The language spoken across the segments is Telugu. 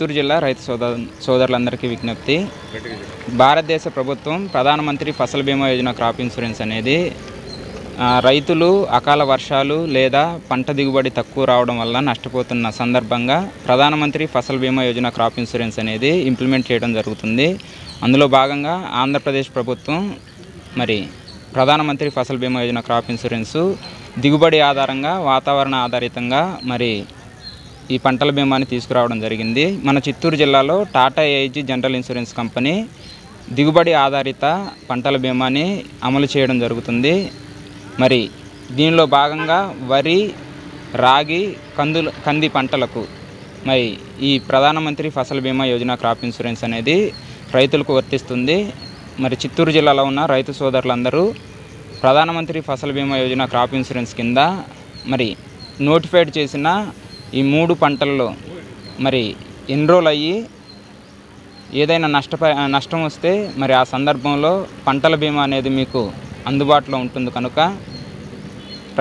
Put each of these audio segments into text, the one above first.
చిత్తూరు జిల్లా రైతు సోదరులందరికీ విజ్ఞప్తి. భారతదేశ ప్రభుత్వం ప్రధానమంత్రి ఫసల్ బీమా యోజన క్రాప్ ఇన్సూరెన్స్ అనేది రైతులు అకాల వర్షాలు లేదా పంట దిగుబడి తక్కువ రావడం వల్ల నష్టపోతున్న సందర్భంగా ప్రధానమంత్రి ఫసల్ బీమా యోజన క్రాప్ ఇన్సూరెన్స్ అనేది ఇంప్లిమెంట్ చేయడం జరుగుతుంది. అందులో భాగంగా ఆంధ్రప్రదేశ్ ప్రభుత్వం మరి ప్రధానమంత్రి ఫసల్ బీమా యోజన క్రాప్ ఇన్సూరెన్సు దిగుబడి ఆధారంగా వాతావరణ ఆధారితంగా మరి ఈ పంటల బీమాని తీసుకురావడం జరిగింది. మన చిత్తూరు జిల్లాలో Tata AIG general insurance company దిగుబడి ఆధారిత పంటల బీమాని అమలు చేయడం జరుగుతుంది. మరి దీనిలో భాగంగా వరి, రాగి, కంది పంటలకు మరి ఈ ప్రధానమంత్రి ఫసల్ బీమా యోజన క్రాప్ ఇన్సూరెన్స్ అనేది రైతులకు వర్తిస్తుంది. మరి చిత్తూరు జిల్లాలో ఉన్న రైతు సోదరులందరూ ప్రధానమంత్రి ఫసల్ బీమా యోజన క్రాప్ ఇన్సూరెన్స్ కింద మరి నోటిఫైడ్ చేసిన ఈ 3 పంటల్లో మరి ఎన్రోల్ అయ్యి ఏదైనా నష్టం వస్తే మరి ఆ సందర్భంలో పంటల బీమా అనేది మీకు అందుబాటులో ఉంటుంది కనుక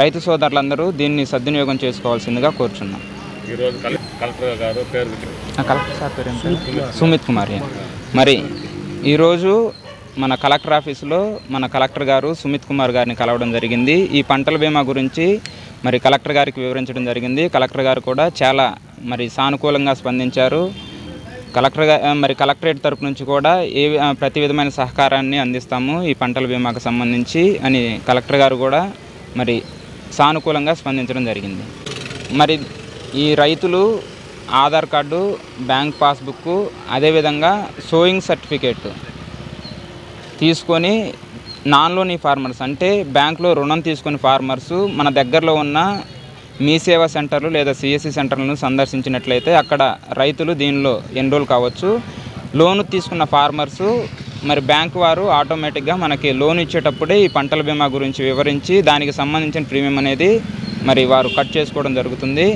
రైతు సోదరులందరూ దీన్ని సద్వినియోగం చేసుకోవాల్సిందిగా కోరుచున్నాం. కలెక్టర్ సార్ పేరు సుమిత్ కుమార్. మరి ఈరోజు మన కలెక్టర్ ఆఫీసులో మన కలెక్టర్ గారు సుమిత్ కుమార్ గారిని కలవడం జరిగింది. ఈ పంటల బీమా గురించి మరి కలెక్టర్ గారికి వివరించడం జరిగింది. కలెక్టర్ గారు కూడా చాలా మరి సానుకూలంగా స్పందించారు. కలెక్టరేట్ తరపు నుంచి కూడా ప్రతి విధమైన సహకారాన్ని అందిస్తాము ఈ పంటల బీమాకు సంబంధించి అని కలెక్టర్ గారు కూడా మరి సానుకూలంగా స్పందించడం జరిగింది. మరి ఈ రైతులు ఆధార్ కార్డు, బ్యాంక్ పాస్బుక్, అదేవిధంగా సోయింగ్ సర్టిఫికేట్ తీసుకొని నాన్ లోనీ ఫార్మర్స్ అంటే బ్యాంకులో రుణం తీసుకుని ఫార్మర్సు మన దగ్గరలో ఉన్న మీ సేవా సెంటర్లు లేదా సిఎస్సి సెంటర్లను సందర్శించినట్లయితే అక్కడ రైతులు దీనిలో ఎన్రోల్ కావచ్చు. లోను తీసుకున్న ఫార్మర్సు మరి బ్యాంకు వారు ఆటోమేటిక్గా మనకి లోన్ ఇచ్చేటప్పుడే ఈ పంటల బీమా గురించి వివరించి దానికి సంబంధించిన ప్రీమియం అనేది మరి వారు కట్ చేసుకోవడం జరుగుతుంది.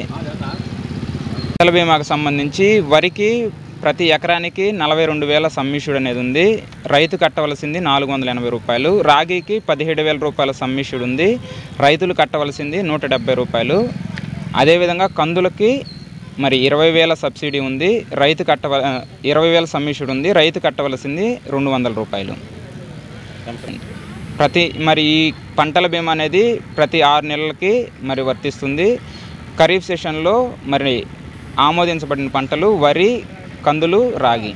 పంటల బీమాకు సంబంధించి వరికి ప్రతి ఎకరానికి 42,000 సమ్మిష్యూడ్ అనేది ఉంది. రైతు కట్టవలసింది 480 రూపాయలు. రాగికి 17,000 రూపాయల సమ్మిష్యూడ్ ఉంది. రైతులు కట్టవలసింది 170 రూపాయలు. అదేవిధంగా కందులకి మరి 20,000 సబ్సిడీ ఉంది. 20,000 సమ్మిష్యూడ్ ఉంది. రైతు కట్టవలసింది 200 రూపాయలు. మరి ఈ పంటల బీమా అనేది ప్రతి 6 నెలలకి మరి వర్తిస్తుంది. ఖరీఫ్ సెషన్లో మరి ఆమోదించబడిన పంటలు వరి, కందులు, రాగి.